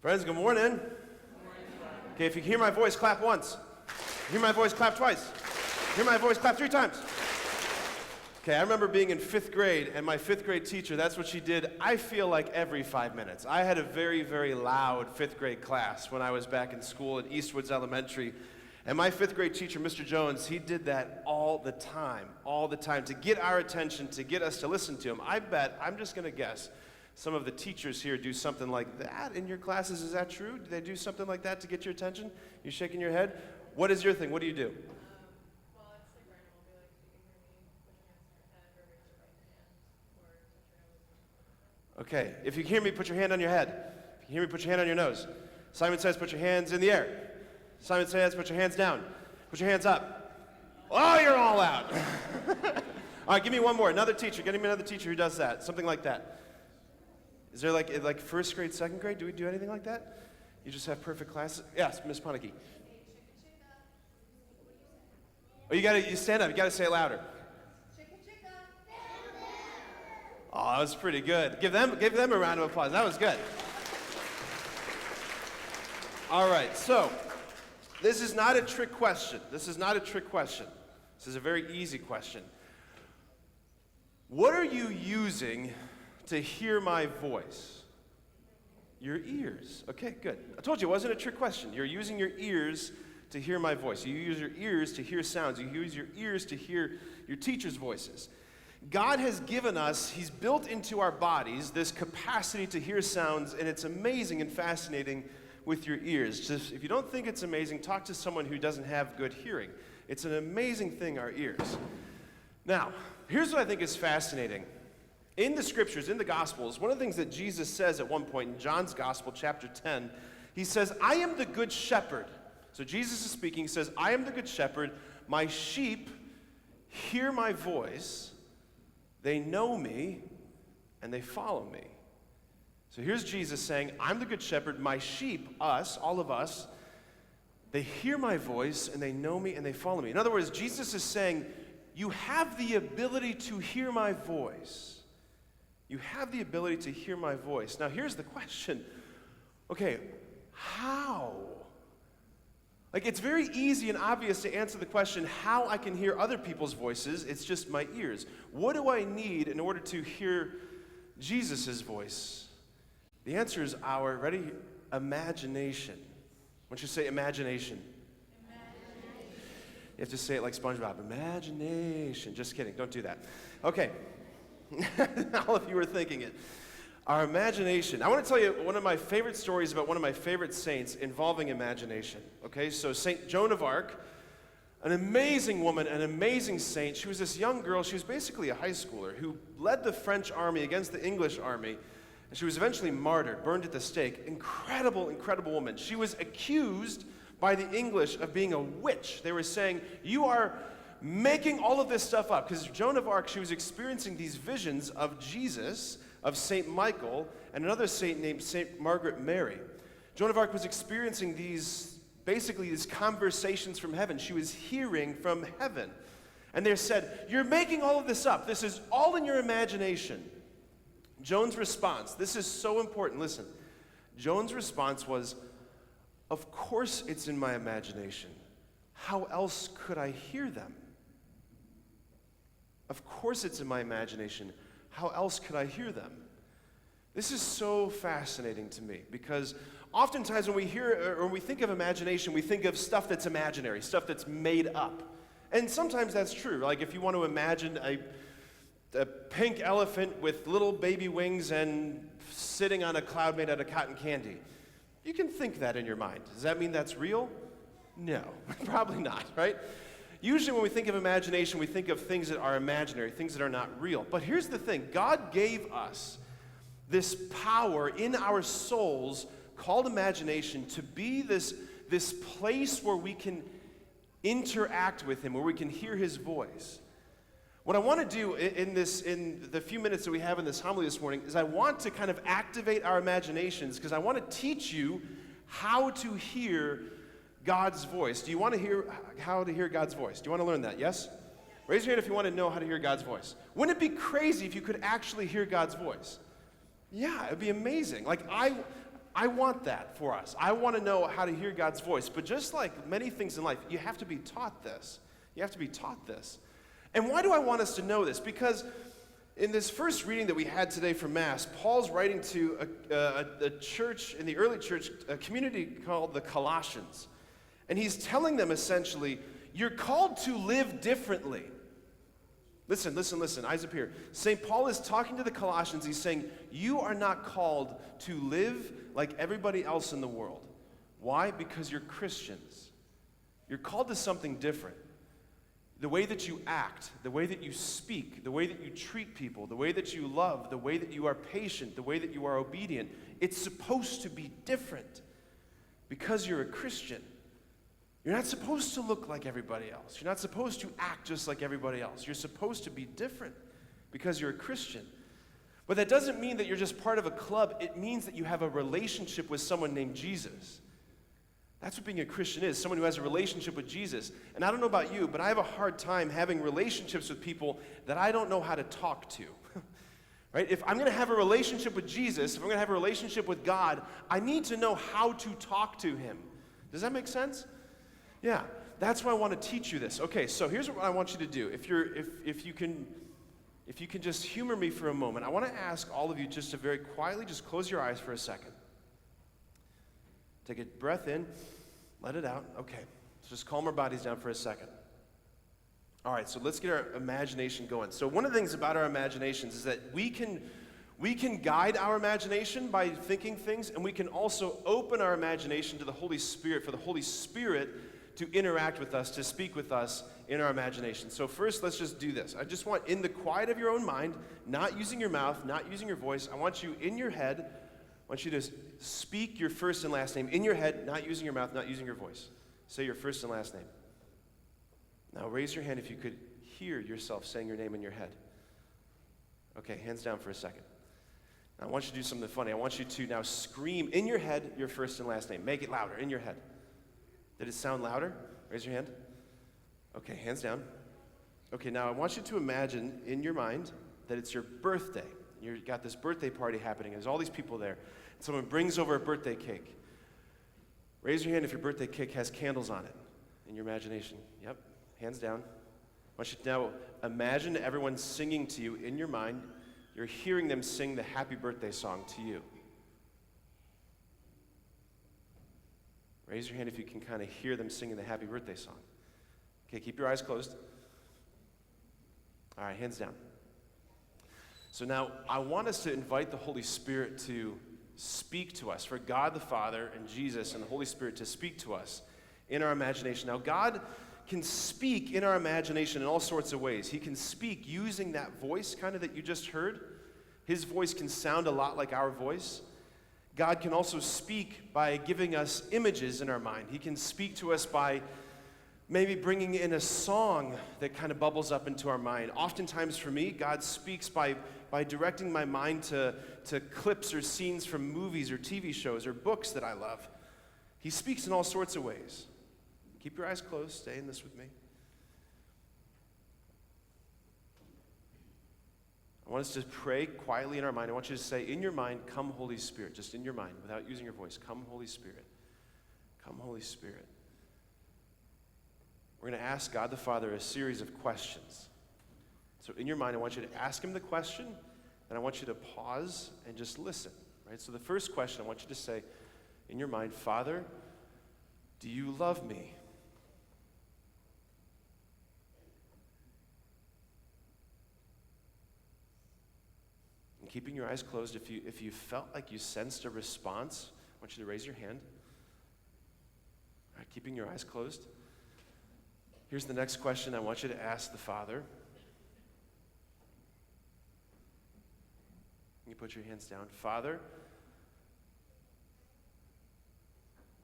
Friends, good morning. Okay, if you hear my voice, clap once. Hear my voice, clap twice. Hear my voice, clap 3 times. Okay, I remember being in 5th grade, and my 5th grade teacher, that's what she did, I feel like every 5 minutes. I had a very, very loud 5th grade class when I was back in school at Eastwoods Elementary. And my 5th grade teacher, Mr. Jones, he did that all the time, to get our attention, to get us to listen to him. I bet, I'm just going to guess, some of the teachers here do something like that in your classes. Is that true? Do they do something like that to get your attention? You're shaking your head? What is your thing? What do you do? Well, it's like Ryan will be like, you can hear me, put your hands on your head, or touch your nose. Okay, if you hear me, put your hand on your head. If you hear me, put your hand on your nose. Simon says, put your hands in the air. Simon says, put your hands down. Put your hands up. Oh, you're all out. All right, give me one more. Another teacher. Get me another teacher who does that. Something like that. Is there like 1st grade, 2nd grade? Do we do anything like that? You just have perfect classes? Yes, Miss Poneke. Oh, you stand up. You gotta say it louder. Oh, that was pretty good. Give them a round of applause. That was good. All right, so this is not a trick question. This is a very easy question. What are you using to hear my voice? Your ears. Okay, good. I told you it wasn't a trick question. You're using your ears to hear my voice. You use your ears to hear sounds. You use your ears to hear your teachers' voices. God has given us, He's built into our bodies this capacity to hear sounds, and it's amazing and fascinating with your ears. Just, if you don't think it's amazing, talk to someone who doesn't have good hearing. It's an amazing thing, our ears. Now, here's what I think is fascinating. In the scriptures, in the Gospels, one of the things that Jesus says at one point in John's Gospel, chapter 10, He says, I am the good shepherd. So Jesus is speaking, He says, I am the good shepherd. My sheep hear my voice. They know me, and they follow me. So here's Jesus saying, I'm the good shepherd. My sheep, us, all of us, they hear my voice, and they know me, and they follow me. In other words, Jesus is saying, you have the ability to hear my voice. You have the ability to hear my voice. Now, here's the question. Okay, how? Like, it's very easy and obvious to answer the question how I can hear other people's voices. It's just my ears. What do I need in order to hear Jesus' voice? The answer is our, ready? Imagination. Why don't you say imagination? You have to say it like SpongeBob. Imagination. Just kidding. Don't do that. Okay. All of you are thinking it. Our imagination. I want to tell you one of my favorite stories about one of my favorite saints involving imagination. Okay, so Saint Joan of Arc, an amazing woman, an amazing saint. She was this young girl. She was basically a high schooler who led the French army against the English army. And she was eventually martyred, burned at the stake. Incredible, incredible woman. She was accused by the English of being a witch. They were saying, you are making all of this stuff up. Because Joan of Arc, she was experiencing these visions of Jesus, of St. Michael, and another saint named St. Margaret Mary. Joan of Arc was experiencing these conversations from heaven. She was hearing from heaven. And they said, you're making all of this up. This is all in your imagination. Joan's response, this is so important, listen. Joan's response was, of course it's in my imagination. How else could I hear them? Of course it's in my imagination. How else could I hear them? This is so fascinating to me because oftentimes when we hear or we think of imagination, we think of stuff that's imaginary, stuff that's made up. And sometimes that's true. Like if you want to imagine a pink elephant with little baby wings and sitting on a cloud made out of cotton candy, you can think that in your mind. Does that mean that's real? No, probably not, right? Usually when we think of imagination, we think of things that are imaginary, things that are not real. But here's the thing. God gave us this power in our souls called imagination to be this place where we can interact with Him, where we can hear His voice. What I want to do in the few minutes that we have in this homily this morning is I want to kind of activate our imaginations because I want to teach you how to hear God's voice. Do you want to hear how to hear God's voice? Do you want to learn that? Yes? Raise your hand if you want to know how to hear God's voice. Wouldn't it be crazy if you could actually hear God's voice? Yeah, it'd be amazing. Like I want that for us. I want to know how to hear God's voice. But just like many things in life, you have to be taught this. You have to be taught this. And why do I want us to know this? Because in this first reading that we had today from Mass, Paul's writing to a church, in the early church, a community called the Colossians. And he's telling them essentially, you're called to live differently. Listen, eyes up here. St. Paul is talking to the Colossians. He's saying, you are not called to live like everybody else in the world. Why? Because you're Christians. You're called to something different. The way that you act, the way that you speak, the way that you treat people, the way that you love, the way that you are patient, the way that you are obedient, it's supposed to be different because you're a Christian. You're not supposed to look like everybody else. You're not supposed to act just like everybody else. You're supposed to be different because you're a Christian. But that doesn't mean that you're just part of a club. It means that you have a relationship with someone named Jesus. That's what being a Christian is, someone who has a relationship with Jesus. And I don't know about you, but I have a hard time having relationships with people that I don't know how to talk to. Right? If I'm going to have a relationship with Jesus, if I'm going to have a relationship with God, I need to know how to talk to him. Does that make sense? Yeah, that's why I want to teach you this. Okay, so here's what I want you to do. If you can just humor me for a moment, I want to ask all of you just to very quietly just close your eyes for a second. Take a breath in, let it out. Okay, so just calm our bodies down for a second. All right, so let's get our imagination going. So one of the things about our imaginations is that we can guide our imagination by thinking things, and we can also open our imagination to the Holy Spirit, for the Holy Spirit to interact with us, to speak with us in our imagination. So first, let's just do this. I just want, in the quiet of your own mind, not using your mouth, not using your voice, I want you in your head, I want you to speak your first and last name in your head, not using your mouth, not using your voice. Say your first and last name. Now raise your hand if you could hear yourself saying your name in your head. Okay, hands down for a second. Now I want you to do something funny. I want you to now scream in your head your first and last name. Make it louder in your head. Did it sound louder? Raise your hand. Okay, hands down. Okay, now I want you to imagine in your mind that it's your birthday. You've got this birthday party happening. There's all these people there. And someone brings over a birthday cake. Raise your hand if your birthday cake has candles on it in your imagination. Yep, hands down. I want you to now imagine everyone singing to you in your mind. You're hearing them sing the happy birthday song to you. Raise your hand if you can kind of hear them singing the happy birthday song. Okay, keep your eyes closed. All right, hands down. So now I want us to invite the Holy Spirit to speak to us, for God the Father and Jesus and the Holy Spirit to speak to us in our imagination. Now God can speak in our imagination in all sorts of ways. He can speak using that voice kind of that you just heard. His voice can sound a lot like our voice. God can also speak by giving us images in our mind. He can speak to us by maybe bringing in a song that kind of bubbles up into our mind. Oftentimes for me, God speaks by directing my mind to clips or scenes from movies or TV shows or books that I love. He speaks in all sorts of ways. Keep your eyes closed. Stay in this with me. I want us to pray quietly in our mind. I want you to say, in your mind, come Holy Spirit. Just in your mind, without using your voice. Come Holy Spirit. Come Holy Spirit. We're going to ask God the Father a series of questions. So in your mind, I want you to ask him the question, and I want you to pause and just listen. Right? So the first question, I want you to say, in your mind, Father, do you love me? And keeping your eyes closed, if you felt like you sensed a response, I want you to raise your hand. All right, keeping your eyes closed. Here's the next question I want you to ask the Father. You put your hands down. Father,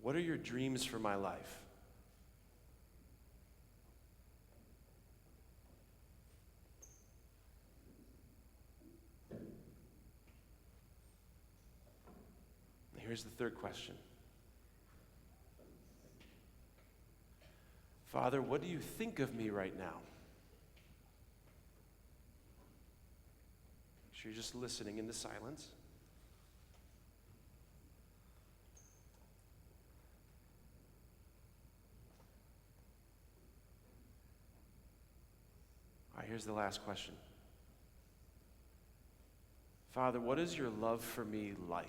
what are your dreams for my life? Here's the third question. Father, what do you think of me right now? Make sure you're just listening in the silence. right, here's the last question. Father, what is your love for me like?